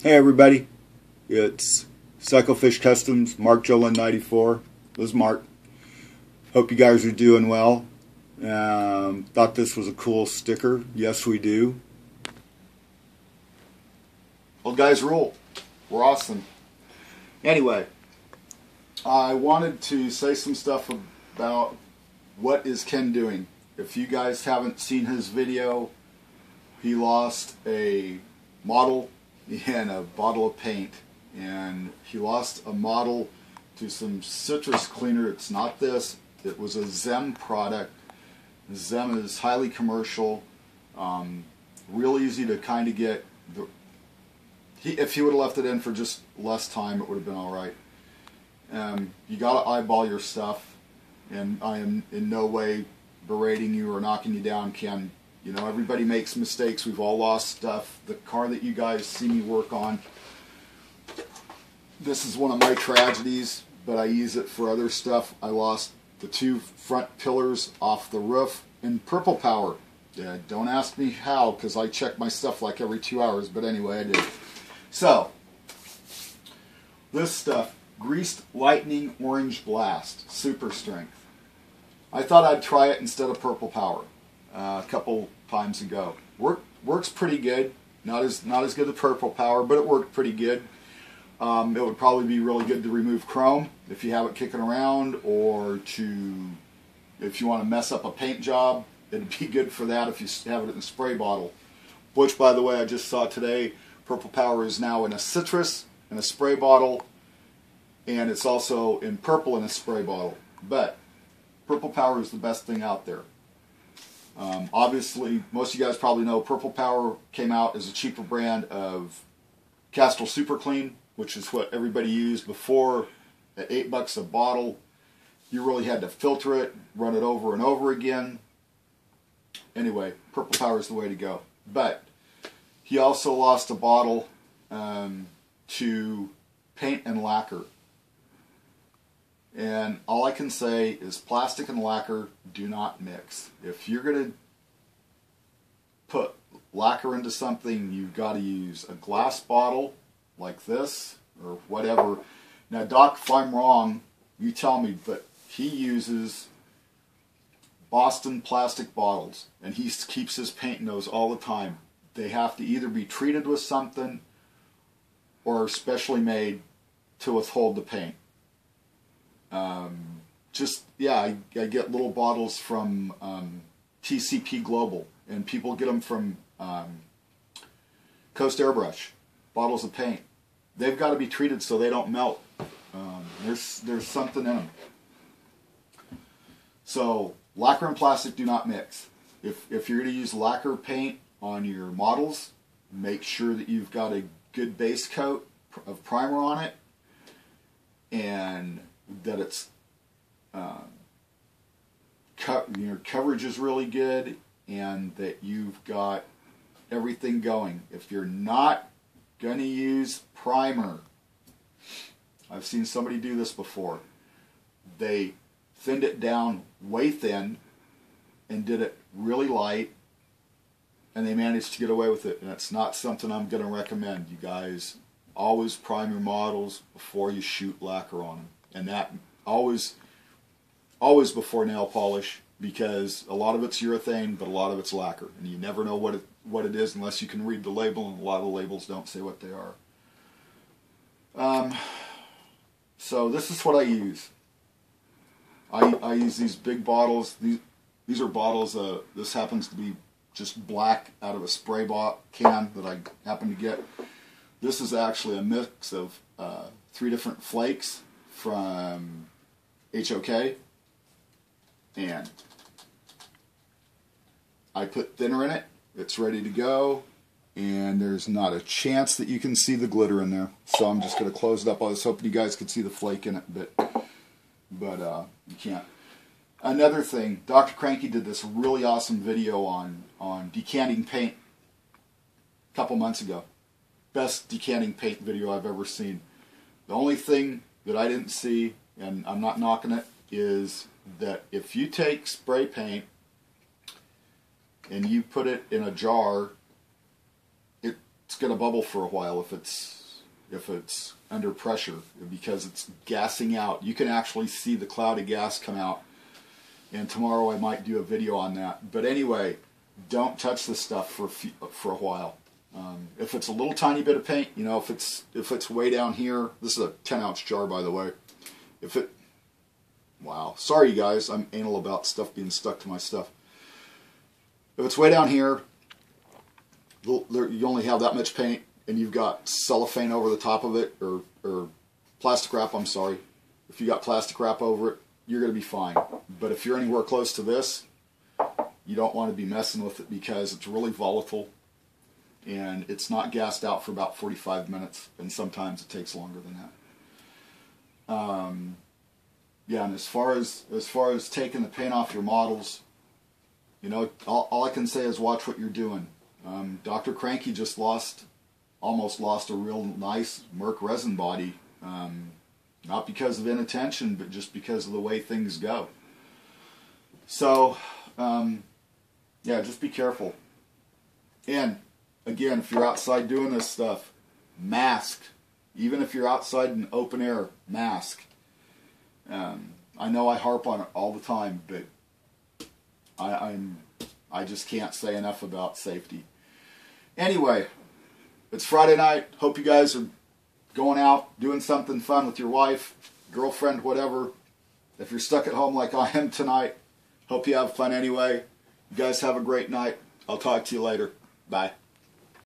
Hey everybody, it's Cyclefish Customs, Mark Jolin 94. This is Mark. Hope you guys are doing well. Thought this was a cool sticker. Yes, we do. Old guys rule. We're awesome. Anyway, I wanted to say some stuff about what is Ken doing. If you guys haven't seen his video, he lost a model and a bottle of paint, and he lost a model to some citrus cleaner. It's not this. It was a Zem product. Zem is highly commercial, real easy to kind of get. If he would have left it in for just less time, it would have been all right. You got to eyeball your stuff, and I am in no way berating you or knocking you down, Ken. You know, everybody makes mistakes. We've all lost stuff. The car that you guys see me work on, this is one of my tragedies, but I use it for other stuff. I lost the two front pillars off the roof in Purple Power. Don't ask me how, because I check my stuff like every 2 hours, but anyway, I did. So, this stuff, Greased Lightning Orange Blast, Super Strength. I thought I'd try it instead of Purple Power. A couple times ago. Works pretty good. Not as good as Purple Power, but it worked pretty good. It would probably be really good to remove chrome if you have it kicking around, or if you want to mess up a paint job. It'd be good for that if you have it in a spray bottle. Which, by the way, I just saw today, Purple Power is now in a citrus in a spray bottle, and it's also in purple in a spray bottle. But Purple Power is the best thing out there. Obviously, most of you guys probably know Purple Power came out as a cheaper brand of Castrol Super Clean, which is what everybody used before. At $8 a bottle, you really had to filter it, run it over and over again. Anyway, Purple Power is the way to go. But he also lost a bottle to paint and lacquer. And all I can say is plastic and lacquer do not mix. If you're going to put lacquer into something, you've got to use a glass bottle like this or whatever. Now, Doc, if I'm wrong, you tell me, but he uses Boston plastic bottles, and he keeps his paint in those all the time. They have to either be treated with something or specially made to withhold the paint. I get little bottles from TCP Global, and people get them from Coast Airbrush, bottles of paint. They've got to be treated so they don't melt. There's something in them. So lacquer and plastic do not mix. If you're going to use lacquer paint on your models, make sure that you've got a good base coat of primer on it, and that it's your coverage is really good, and that you've got everything going. If you're not going to use primer, I've seen somebody do this before. They thinned it down way thin and did it really light, and they managed to get away with it. And it's not something I'm going to recommend. You guys always prime your models before you shoot lacquer on them, and that always before nail polish, because a lot of it's urethane, but a lot of it's lacquer, and you never know what it is unless you can read the label, and a lot of the labels don't say what they are. So this is what I use. I use these big bottles. These are bottles. This happens to be just black out of a spray can that I happen to get. This is actually a mix of 3 different flakes from HOK, and I put thinner in it. It's ready to go, and there's not a chance that you can see the glitter in there. So I'm just going to close it up. I was hoping you guys could see the flake in it, but you can't. Another thing, Dr. Cranky did this really awesome video on decanting paint a couple months ago. Best decanting paint video I've ever seen. The only thing that I didn't see, and I'm not knocking it, is that if you take spray paint and you put it in a jar, it it's going to bubble for a while if it's under pressure, because it's gassing out. You can actually see the cloud of gas come out, and tomorrow I might do a video on that. But anyway, don't touch this stuff for a while. If it's a little tiny bit of paint, you know, if it's way down here, this is a 10-ounce jar, by the way. Wow, sorry you guys, I'm anal about stuff being stuck to my stuff. If it's way down here, you only have that much paint, and you've got cellophane over the top of it, or plastic wrap, I'm sorry. If you got plastic wrap over it, you're going to be fine. But if you're anywhere close to this, you don't want to be messing with it, because it's really volatile, and it's not gassed out for about 45 minutes, and sometimes it takes longer than that. Yeah, and as far as taking the paint off your models, you know, all I can say is watch what you're doing. Dr. Cranky just almost lost a real nice Merc resin body, not because of inattention, but just because of the way things go. So, yeah, just be careful. And again, if you're outside doing this stuff, mask. Even if you're outside in open air, mask. I know I harp on it all the time, but I just can't say enough about safety. Anyway, it's Friday night. Hope you guys are going out, doing something fun with your wife, girlfriend, whatever. If you're stuck at home like I am tonight, hope you have fun anyway. You guys have a great night. I'll talk to you later. Bye.